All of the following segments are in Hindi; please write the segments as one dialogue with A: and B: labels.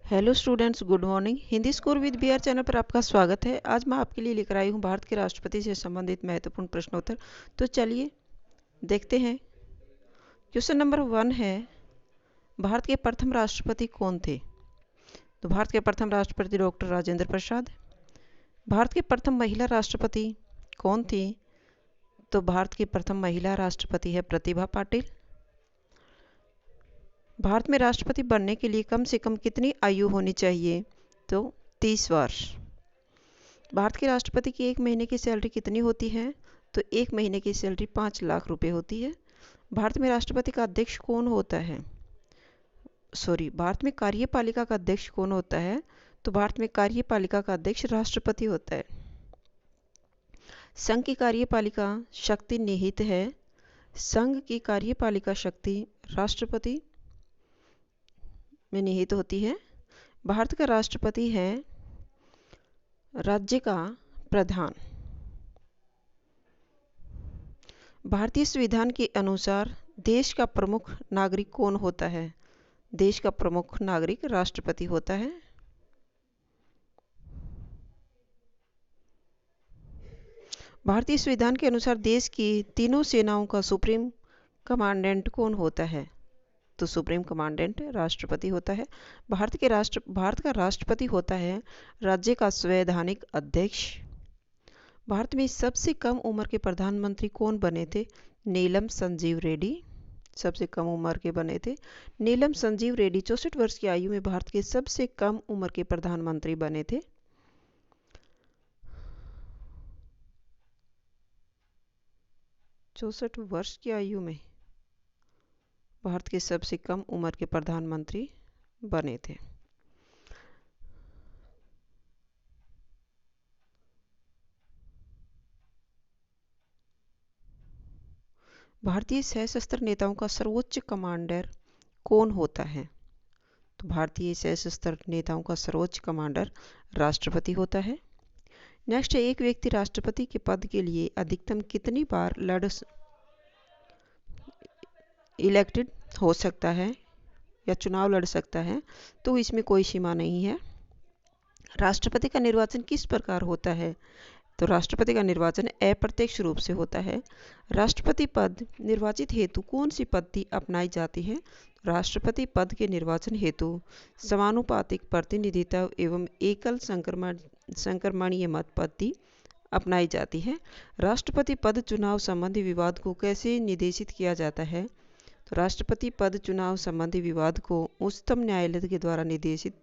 A: Hello students, good morning. Hindi score with BR channel पर आपका स्वागत है। आज मैं आपके लिए लेकर आई हूँ भारत के राष्ट्रपति से संबंधित महत्वपूर्ण प्रश्नोत्तर। तो चलिए देखते हैं। क्वेश्चन नंबर 1 है, भारत के प्रथम राष्ट्रपति कौन थे? तो भारत के प्रथम राष्ट्रपति डॉक्टर राजेंद्र प्रसाद। भारत के प्रथम महिला राष्ट्रपति कौन थी? तो भारत की प्रथम महिला राष्ट्रपति है प्रतिभा पाटिल। भारत में राष्ट्रपति बनने के लिए कम से कम कितनी आयु होनी चाहिए? तो 30 वर्ष। भारत के राष्ट्रपति की एक महीने की सैलरी कितनी होती है? तो एक महीने की सैलरी 5 लाख रुपए होती है। भारत में राष्ट्रपति का अध्यक्ष कौन होता है? भारत में कार्यपालिका का अध्यक्ष कौन होता है? तो भारत में कार्यपालिका का अध्यक्ष राष्ट्रपति होता है। संघ की कार्यपालिका शक्ति निहित है। संघ की कार्यपालिका शक्ति राष्ट्रपति में निहित होती है। भारत का राष्ट्रपति है राज्य का प्रधान। भारतीय संविधान के अनुसार देश का प्रमुख नागरिक कौन होता है? देश का प्रमुख नागरिक राष्ट्रपति होता है। भारतीय संविधान के अनुसार देश की तीनों सेनाओं का सुप्रीम कमांडेंट कौन होता है? तो सुप्रीम कमांडेंट राष्ट्रपति होता है। भारत का राष्ट्रपति होता है राज्य का संवैधानिक अध्यक्ष। भारत में सबसे कम उम्र के प्रधानमंत्री कौन बने थे? नीलम संजीव रेड्डी सबसे कम उम्र के बने थे। नीलम संजीव रेड्डी 64 वर्ष की आयु में भारत के सबसे कम उम्र के प्रधानमंत्री बने थे। चौसठ वर्ष की आयु में भारत के सबसे कम उम्र के प्रधानमंत्री बने थे। भारतीय सशस्त्र नेताओं का सर्वोच्च कमांडर कौन होता है? तो भारतीय सशस्त्र नेताओं का सर्वोच्च कमांडर राष्ट्रपति होता है। नेक्स्ट है, एक व्यक्ति राष्ट्रपति के पद के लिए अधिकतम कितनी बार इलेक्टेड हो सकता है या चुनाव लड़ सकता है? तो इसमें कोई सीमा नहीं है। राष्ट्रपति का निर्वाचन किस प्रकार होता है? तो राष्ट्रपति का निर्वाचन अप्रत्यक्ष रूप से होता है। राष्ट्रपति पद निर्वाचित हेतु कौन सी पद्धति अपनाई जाती है? राष्ट्रपति पद के निर्वाचन हेतु समानुपातिक प्रतिनिधित्व एवं एकल संक्रमणीय मत पद्धति अपनाई जाती है। राष्ट्रपति पद चुनाव संबंधी विवाद को कैसे निर्देशित किया जाता है? तो राष्ट्रपति पद चुनाव संबंधी विवाद को उच्चतम न्यायालय के द्वारा निर्देशित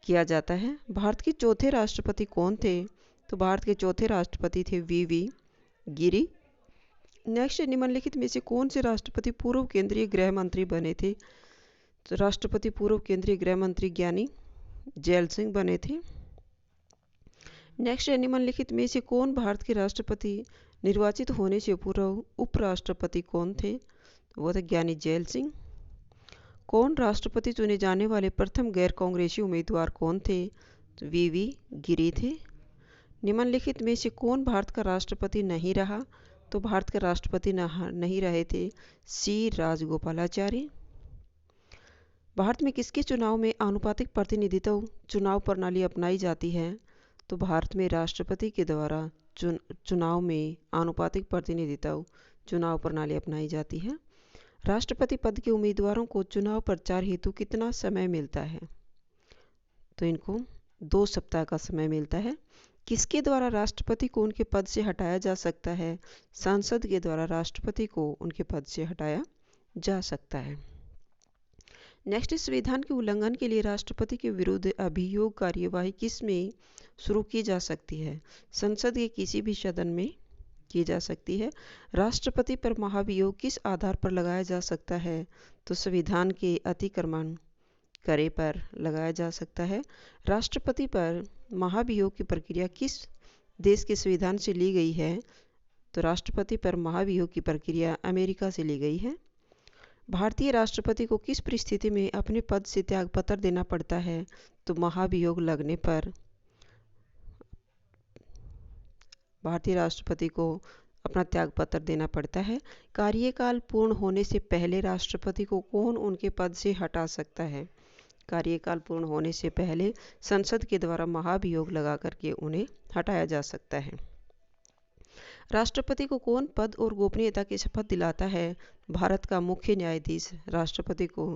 A: किया जाता है। भारत के चौथे राष्ट्रपति कौन थे? तो भारत के चौथे राष्ट्रपति थे वी गिरी। नेक्स्ट, निम्नलिखित में से कौन से राष्ट्रपति पूर्व केंद्रीय गृह मंत्री बने थे? तो राष्ट्रपति पूर्व केंद्रीय गृह मंत्री ज्ञानी जैल सिंह बने थे। नेक्स्ट, निम्नलिखित में से कौन भारत के राष्ट्रपति निर्वाचित होने से पूर्व उपराष्ट्रपति कौन थे? वो थे ज्ञानी जैल सिंह। कौन राष्ट्रपति चुने जाने वाले प्रथम गैर कांग्रेसी उम्मीदवार कौन थे? तो वी गिरी थे। निम्नलिखित में से कौन भारत का राष्ट्रपति नहीं रहा? तो भारत के राष्ट्रपति नहीं रहे थे सी राजगोपालाचारी। भारत में किसके चुनाव में आनुपातिक प्रतिनिधित्व चुनाव प्रणाली अपनाई जाती है? तो भारत में राष्ट्रपति के द्वारा चुनाव में आनुपातिक प्रतिनिधित्व चुनाव प्रणाली अपनाई जाती है। राष्ट्रपति पद के उम्मीदवारों को चुनाव प्रचार हेतु कितना समय मिलता है? तो इनको 2 सप्ताह का समय मिलता है। किसके द्वारा राष्ट्रपति को उनके पद से हटाया जा सकता है? संसद के द्वारा राष्ट्रपति को उनके पद से हटाया जा सकता है। नेक्स्ट, संविधान के उल्लंघन के लिए राष्ट्रपति के विरुद्ध अभियोग कार्यवाही किस में शुरू की जा सकती है? संसद के किसी भी सदन में की जा सकती है। राष्ट्रपति पर महाभियोग किस आधार पर लगाया जा सकता है? तो संविधान के अतिक्रमण करे पर लगाया जा सकता है। राष्ट्रपति पर महाभियोग की प्रक्रिया किस देश के संविधान से ली गई है? तो राष्ट्रपति पर महाभियोग की प्रक्रिया अमेरिका से ली गई है। भारतीय राष्ट्रपति को किस परिस्थिति में अपने पद से त्यागपत्र देना पड़ता है? तो महाभियोग लगने पर भारतीय राष्ट्रपति को अपना त्यागपत्र देना पड़ता है। कार्यकाल पूर्ण होने से पहले राष्ट्रपति को कौन उनके पद से हटा सकता है? कार्यकाल पूर्ण होने से पहले संसद के द्वारा महाभियोग लगा करके उन्हें हटाया जा सकता है। राष्ट्रपति को कौन पद और गोपनीयता की शपथ दिलाता है? भारत का मुख्य न्यायाधीश राष्ट्रपति को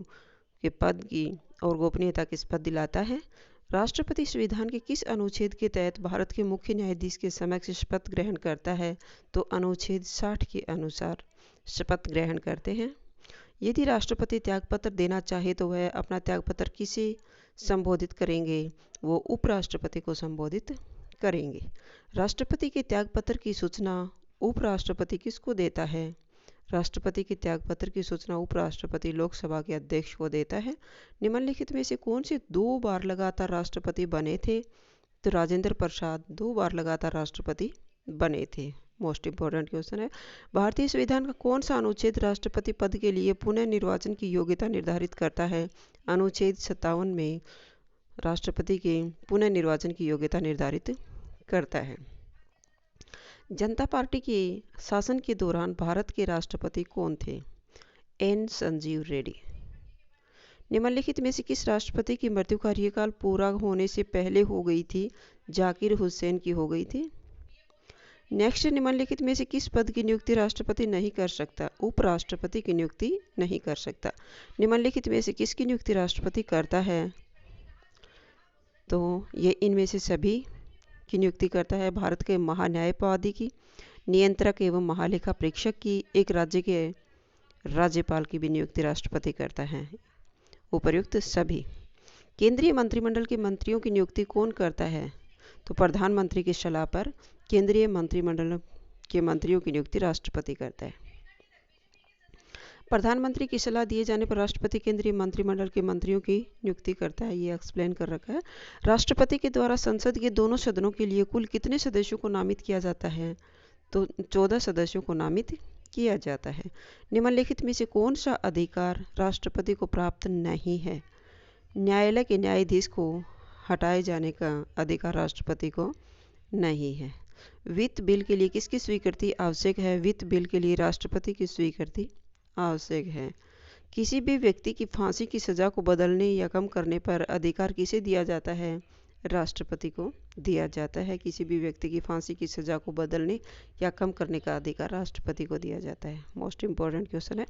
A: के पद की और गोपनीयता की शपथ दिलाता है। राष्ट्रपति संविधान के किस अनुच्छेद के तहत भारत के मुख्य न्यायाधीश के समक्ष शपथ ग्रहण करता है? तो अनुच्छेद 60 के अनुसार शपथ ग्रहण करते हैं। यदि राष्ट्रपति त्यागपत्र देना चाहे तो वह अपना त्यागपत्र किसे संबोधित करेंगे? वो उपराष्ट्रपति को संबोधित करेंगे। राष्ट्रपति के त्यागपत्र की सूचना उपराष्ट्रपति किसको देता है? राष्ट्रपति के त्यागपत्र की सूचना उपराष्ट्रपति लोकसभा के अध्यक्ष को देता है। निम्नलिखित में से कौन से 2 बार लगातार राष्ट्रपति बने थे? तो राजेंद्र प्रसाद 2 बार लगातार राष्ट्रपति बने थे। मोस्ट इंपॉर्टेंट क्वेश्चन है। भारतीय संविधान का कौन सा अनुच्छेद राष्ट्रपति पद के लिए पुनः निर्वाचन की योग्यता निर्धारित करता है? अनुच्छेद 57 में राष्ट्रपति के पुनः निर्वाचन की योग्यता निर्धारित करता है। जनता पार्टी के शासन के दौरान भारत के राष्ट्रपति कौन थे? एन संजीव रेड्डी। निम्नलिखित में से किस राष्ट्रपति की मृत्यु कार्यकाल पूरा होने से पहले हो गई थी? जाकिर हुसैन की हो गई थी। नेक्स्ट, निम्नलिखित में से किस पद की नियुक्ति राष्ट्रपति नहीं कर सकता? उपराष्ट्रपति की नियुक्ति नहीं कर सकता। निम्नलिखित में से किसकी नियुक्ति राष्ट्रपति करता है? तो ये इनमें से सभी की नियुक्ति करता है। भारत के महान्यायवादी की, नियंत्रक एवं महालेखा परीक्षक की, एक राज्य के राज्यपाल की भी नियुक्ति राष्ट्रपति करता है। उपर्युक्त सभी। केंद्रीय मंत्रिमंडल के मंत्रियों की नियुक्ति कौन करता है? तो प्रधानमंत्री की सलाह पर केंद्रीय मंत्रिमंडल के मंत्रियों की नियुक्ति राष्ट्रपति करता है। प्रधानमंत्री की सलाह दिए जाने पर राष्ट्रपति केंद्रीय मंत्रिमंडल के मंत्रियों की नियुक्ति करता है। ये एक्सप्लेन कर रखा है। राष्ट्रपति के द्वारा संसद के दोनों सदनों के लिए कुल कितने सदस्यों को नामित किया जाता है? तो 14 सदस्यों को नामित किया जाता है। निम्नलिखित में से कौन सा अधिकार राष्ट्रपति को प्राप्त नहीं है? न्यायालय के न्यायाधीश को हटाए जाने का अधिकार राष्ट्रपति को नहीं है। वित्त बिल के लिए किसकी स्वीकृति आवश्यक है? वित्त बिल के लिए राष्ट्रपति की स्वीकृति आवश्यक है। किसी भी व्यक्ति की फांसी की सजा को बदलने या कम करने पर अधिकार किसे दिया जाता है? राष्ट्रपति को दिया जाता है। किसी भी व्यक्ति की फांसी की सजा को बदलने या कम करने का अधिकार राष्ट्रपति को दिया जाता है। मोस्ट इंपॉर्टेंट क्वेश्चन है।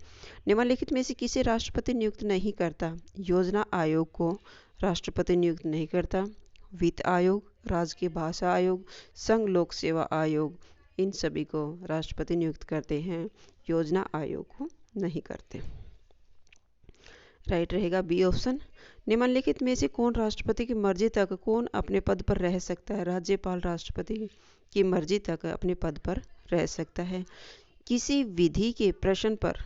A: निम्नलिखित में से किसे राष्ट्रपति नियुक्त नहीं करता? योजना आयोग को राष्ट्रपति नियुक्त नहीं करता। वित्त आयोग, राजकीय भाषा आयोग, संघ लोक सेवा आयोग, इन सभी को राष्ट्रपति नियुक्त करते हैं। योजना आयोग को नहीं करते। राइट रहेगा बी ऑप्शन। निम्नलिखित में से कौन राष्ट्रपति की मर्जी तक कौन अपने पद पर रह सकता है? राज्यपाल राष्ट्रपति की मर्जी तक अपने पद पर रह सकता है। किसी विधि के प्रश्न पर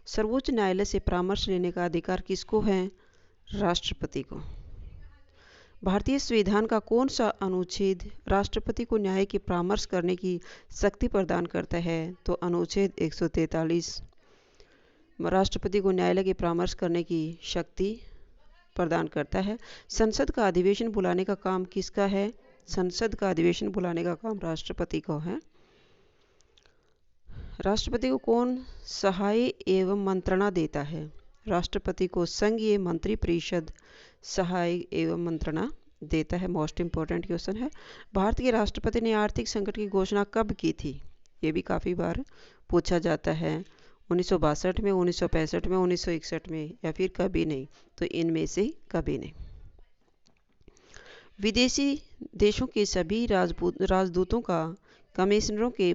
A: सर्वोच्च न्यायालय से परामर्श लेने का अधिकार किसको है? राष्ट्रपति को। भारतीय संविधान का कौन सा अनुच्छेद राष्ट्रपति को न्याय के परामर्श करने की शक्ति प्रदान करता है? तो अनुच्छेद 143 राष्ट्रपति को न्यायालय के परामर्श करने की शक्ति प्रदान करता है। संसद का अधिवेशन बुलाने का काम किसका है? संसद का अधिवेशन बुलाने का काम राष्ट्रपति को है। राष्ट्रपति को कौन सहाय एवं मंत्रणा देता है? राष्ट्रपति को संघीय मंत्रिपरिषद सहाय एवं मंत्रणा देता है। मोस्ट इंपॉर्टेंट क्वेश्चन है। भारत के राष्ट्रपति ने आर्थिक संकट की घोषणा कब की थी? ये भी काफ़ी बार पूछा जाता है। 1962 में, 1965 में, 1961 में, या फिर कभी नहीं? तो इनमें से कभी नहीं। विदेशी देशों के सभी राजदूतों का कमिश्नरों के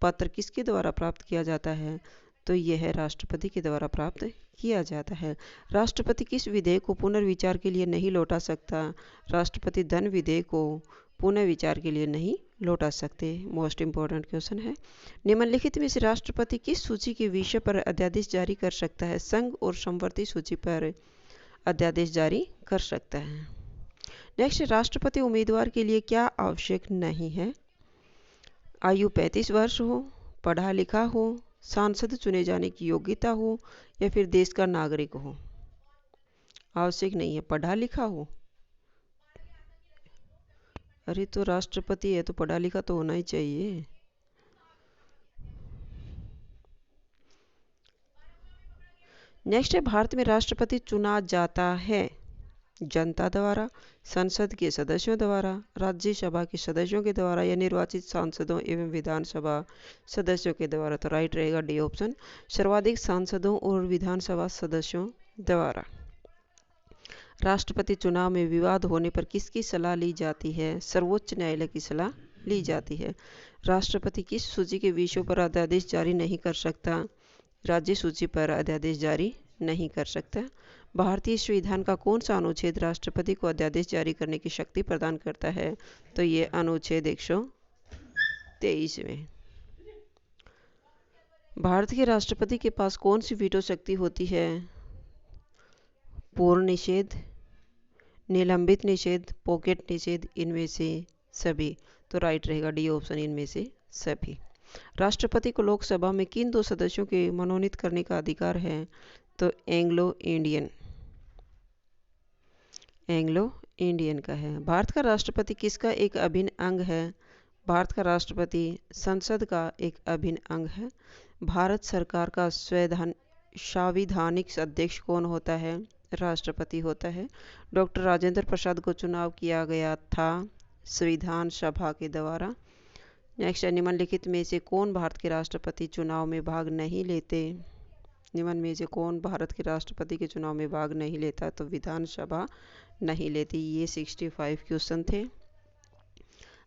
A: पत्र किसके द्वारा प्राप्त किया जाता है? तो यह राष्ट्रपति के द्वारा प्राप्त किया जाता है। राष्ट्रपति किस विधेयक को पुनर्विचार के लिए नहीं लौटा सकता? राष्ट्रपति धन विधेयक को पुनर्विचार के लिए नहीं लौटा सकते। मोस्ट इंपॉर्टेंट क्वेश्चन है। निम्नलिखित में से राष्ट्रपति किस सूची के विषय पर अध्यादेश जारी कर सकता है? संघ और समवर्ती सूची पर अध्यादेश जारी कर सकता है। नेक्स्ट, राष्ट्रपति उम्मीदवार के लिए क्या आवश्यक नहीं है? आयु 35 वर्ष हो, पढ़ा लिखा हो, सांसद चुने जाने की योग्यता हो, या फिर देश का नागरिक हो। आवश्यक नहीं है, पढ़ा लिखा हो। अरे तो राष्ट्रपति है तो पढ़ा लिखा तो होना ही चाहिए। नेक्स्ट है, भारत में राष्ट्रपति चुना जाता है जनता द्वारा, संसद के सदस्यों द्वारा, राज्यसभा के सदस्यों के द्वारा या निर्वाचित सांसदों एवं विधानसभा सदस्यों के द्वारा। तो राइट रहेगा डी ऑप्शन, सर्वाधिक सांसदों और विधानसभा सदस्यों द्वारा। राष्ट्रपति चुनाव में विवाद होने पर किसकी सलाह ली जाती है? सर्वोच्च न्यायालय की सलाह ली जाती है। राष्ट्रपति किस सूची के विषयों पर अध्यादेश जारी नहीं कर सकता? राज्य सूची पर अध्यादेश जारी नहीं कर सकता। भारतीय संविधान का कौन सा अनुच्छेद राष्ट्रपति को अध्यादेश जारी करने की शक्ति प्रदान करता है? तो ये अनुच्छेद 123 में। भारत के राष्ट्रपति के पास कौन सी वीटो शक्ति होती है? पूर्ण निषेध, निलंबित निषेध, पॉकेट निषेध, इनमें से सभी। तो राइट रहेगा डी ऑप्शन, इनमें से सभी। राष्ट्रपति को लोकसभा में किन 2 सदस्यों के मनोनीत करने का अधिकार है? तो एंग्लो इंडियन का है। भारत का राष्ट्रपति किसका एक अभिन्न अंग है? भारत का राष्ट्रपति संसद का एक अभिन्न अंग है। भारत सरकार का संवैधानिक अध्यक्ष कौन होता है? राष्ट्रपति होता है। डॉक्टर राजेंद्र प्रसाद को चुनाव किया गया था संविधान सभा के द्वारा। नेक्स्ट है, निम्नलिखित में से कौन भारत के राष्ट्रपति चुनाव में भाग नहीं लेते? निम्न में से कौन भारत के राष्ट्रपति के चुनाव में भाग नहीं लेता? तो विधानसभा नहीं लेती। ये 65 क्वेश्चन थे।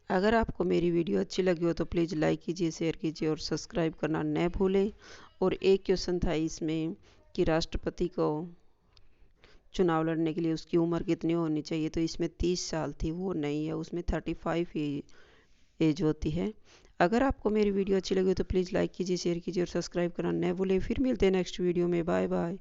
A: अगर आपको मेरी वीडियो अच्छी लगी हो तो प्लीज़ लाइक कीजिए, शेयर कीजिए और सब्सक्राइब करना न भूलें। और एक क्वेश्चन था इसमें कि राष्ट्रपति को चुनाव लड़ने के लिए उसकी उम्र कितनी होनी चाहिए? तो इसमें 30 साल थी, वो नहीं है, उसमें 35 एज होती है। अगर आपको मेरी वीडियो अच्छी लगी तो प्लीज़ लाइक कीजिए, शेयर कीजिए और सब्सक्राइब करना न भूलें। फिर मिलते हैं नेक्स्ट वीडियो में। Bye bye.